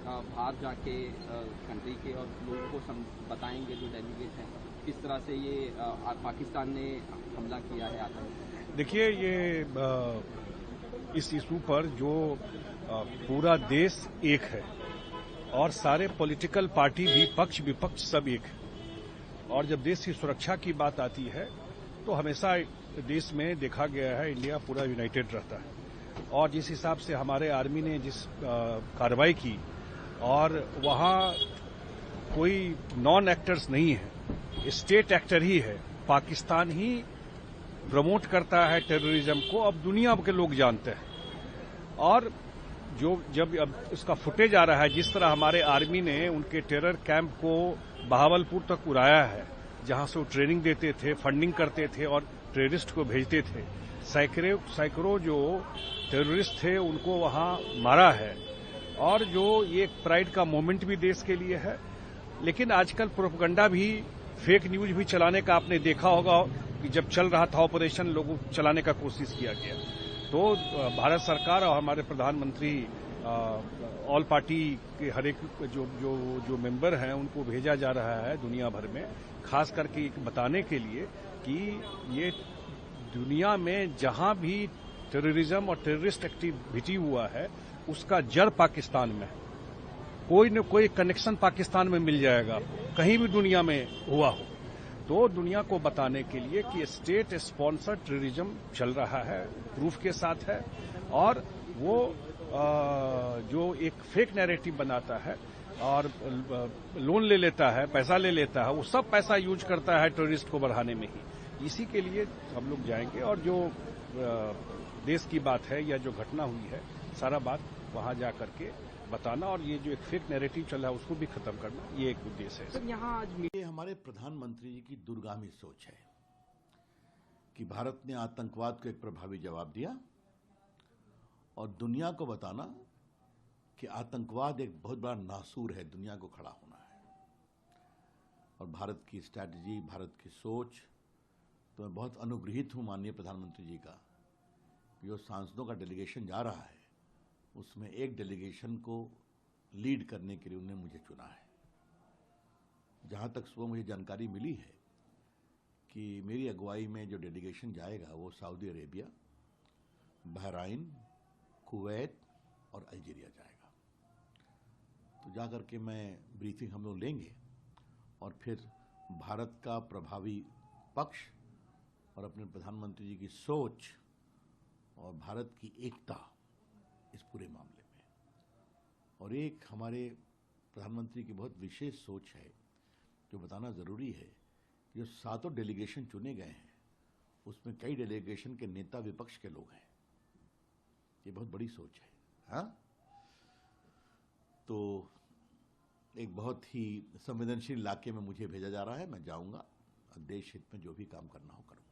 बाहर जाके कंट्री के और लोगों को बताएंगे जो डेलीगेट हैं किस तरह से ये पाकिस्तान ने हमला किया है आतंक। देखिए ये इस इशू पर जो पूरा देश एक है और सारे पॉलिटिकल पार्टी भी पक्ष विपक्ष सब एक है और जब देश की सुरक्षा की बात आती है तो हमेशा देश में देखा गया है इंडिया पूरा यूनाइटेड रहता है और जिस हिसाब से हमारे आर्मी ने जिस कार्रवाई की और वहां कोई नॉन एक्टर्स नहीं है, स्टेट एक्टर ही है। पाकिस्तान ही प्रमोट करता है टेररिज्म को, अब दुनिया के लोग जानते हैं और जब अब इसका फुटेज आ रहा है जिस तरह हमारे आर्मी ने उनके टेरर कैंप को बहावलपुर तक उड़ाया है जहां से वो ट्रेनिंग देते थे, फंडिंग करते थे और टेररिस्ट को भेजते थे। सैकड़ों जो टेररिस्ट थे उनको वहां मारा है और जो ये एक प्राइड का मोमेंट भी देश के लिए है। लेकिन आजकल प्रोपेगेंडा भी, फेक न्यूज भी चलाने का आपने देखा होगा कि जब चल रहा था ऑपरेशन लोगों चलाने का कोशिश किया गया। तो भारत सरकार और हमारे प्रधानमंत्री ऑल पार्टी के हर एक जो मेंबर हैं उनको भेजा जा रहा है दुनिया भर में, खास करके बताने के लिए कि ये दुनिया में जहां भी टेररिज्म और टेररिस्ट एक्टिविटी हुआ है उसका जड़ पाकिस्तान में है। कोई न कोई कनेक्शन पाकिस्तान में मिल जाएगा, कहीं भी दुनिया में हुआ हो। तो दुनिया को बताने के लिए कि स्टेट स्पॉन्सर्ड टेररिज्म चल रहा है, प्रूफ के साथ है और वो जो एक फेक नैरेटिव बनाता है और लोन ले लेता है, पैसा ले लेता है, वो सब पैसा यूज करता है टेररिस्ट को बढ़ाने में ही। इसी के लिए हम लोग जाएंगे और जो देश की बात है या जो घटना हुई है सारा बात वहां जा करके बताना और ये जो एक फेक नैरेटिव चल रहा है उसको भी खत्म करना, ये एक उद्देश्य है। सर यहाँ आज हमारे प्रधानमंत्री जी की दूरगामी सोच है कि भारत ने आतंकवाद को एक प्रभावी जवाब दिया और दुनिया को बताना कि आतंकवाद एक बहुत बड़ा नासूर है, दुनिया को खड़ा होना है। और भारत की स्ट्रैटेजी, भारत की सोच, तो मैं बहुत अनुग्रहित हूं माननीय प्रधानमंत्री जी का। जो सांसदों का डेलीगेशन जा रहा है उसमें एक डेलीगेशन को लीड करने के लिए उन्होंने मुझे चुना है। जहां तक सुबह मुझे जानकारी मिली है कि मेरी अगुवाई में जो डेलीगेशन जाएगा वो सऊदी अरेबिया, बहराइन, कुवैत और अल्जीरिया जाएगा। तो जाकर के मैं ब्रीफिंग हम लोग लेंगे और फिर भारत का प्रभावी पक्ष और अपने प्रधानमंत्री जी की सोच और भारत की एकता इस पूरे मामले में। और एक हमारे प्रधानमंत्री की बहुत विशेष सोच है जो बताना जरूरी है कि जो 7 डेलीगेशन चुने गए हैं उसमें कई डेलीगेशन के नेता विपक्ष के लोग हैं। ये बहुत बड़ी सोच है। हाँ, तो एक बहुत ही संवेदनशील इलाके में मुझे भेजा जा रहा है। मैं जाऊंगा, देश हित में जो भी काम करना हो करूंगा।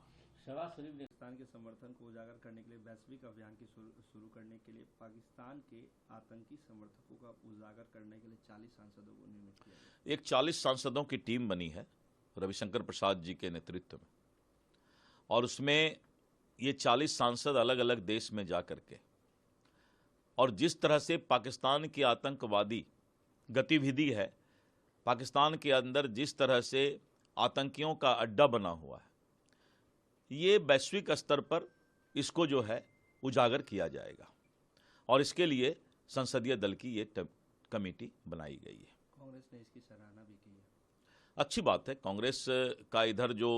शहबाज शरीफ ने पाकिस्तान के समर्थन को उजागर करने के लिए वैश्विक अभियान की शुरू करने के लिए पाकिस्तान के आतंकी समर्थकों का उजागर करने के लिए 40 सांसदों को नियमित किया गया। एक 40 सांसदों की टीम बनी है रविशंकर प्रसाद जी के नेतृत्व में और उसमें ये 40 सांसद अलग अलग देश में जा करके और जिस तरह से पाकिस्तान की आतंकवादी गतिविधि है, पाकिस्तान के अंदर जिस तरह से आतंकियों का अड्डा बना हुआ है, ये वैश्विक स्तर पर इसको जो है उजागर किया जाएगा और इसके लिए संसदीय दल की ये कमेटी बनाई गई है। कांग्रेस ने इसकी सराहना भी की है। अच्छी बात है। कांग्रेस का इधर जो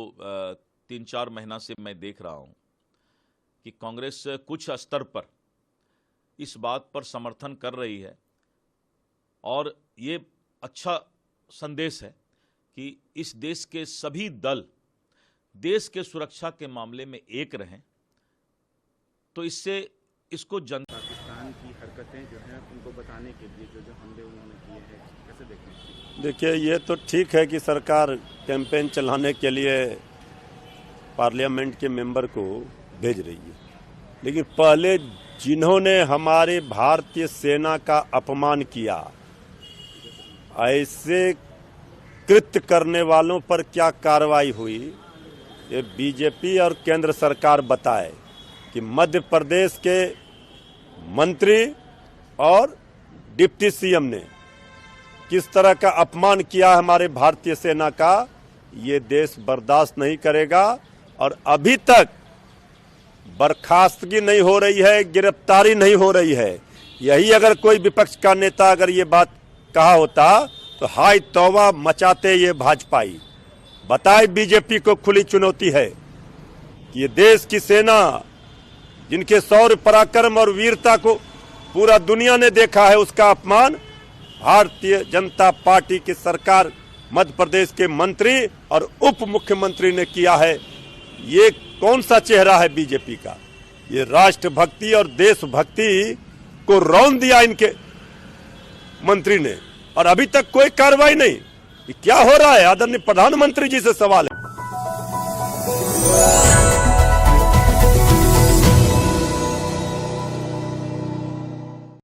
3-4 महीना से मैं देख रहा हूं कि कांग्रेस कुछ स्तर पर इस बात पर समर्थन कर रही है और ये अच्छा संदेश है कि इस देश के सभी दल देश के सुरक्षा के मामले में एक रहें। तो इससे इसको पाकिस्तान की हरकतें जो हैं उनको बताने के लिए जो हमले उन्होंने किए हैं कैसे देखते हैं? देखिए, ये तो ठीक है कि सरकार कैंपेन चलाने के लिए पार्लियामेंट के मेंबर को भेज रही है, लेकिन पहले जिन्होंने हमारे भारतीय सेना का अपमान किया, ऐसे कृत्य करने वालों पर क्या कार्रवाई हुई, ये बीजेपी और केंद्र सरकार बताए कि मध्य प्रदेश के मंत्री और डिप्टी सीएम ने किस तरह का अपमान किया हमारे भारतीय सेना का, ये देश बर्दाश्त नहीं करेगा। और अभी तक बर्खास्तगी नहीं हो रही है, गिरफ्तारी नहीं हो रही है। यही अगर कोई विपक्ष का नेता अगर ये बात कहा होता तो हाय तौबा मचाते ये भाजपाई। बताए बीजेपी को खुली चुनौती है कि ये देश की सेना जिनके शौर्य पराक्रम और वीरता को पूरा दुनिया ने देखा है, उसका अपमान भारतीय जनता पार्टी की सरकार, मध्य प्रदेश के मंत्री और उप मुख्यमंत्री ने किया है। ये कौन सा चेहरा है बीजेपी का? ये राष्ट्रभक्ति और देशभक्ति को रौंद दिया इनके मंत्री ने, और अभी तक कोई कार्रवाई नहीं। ये क्या हो रहा है? आदरणीय प्रधानमंत्री जी से सवाल है।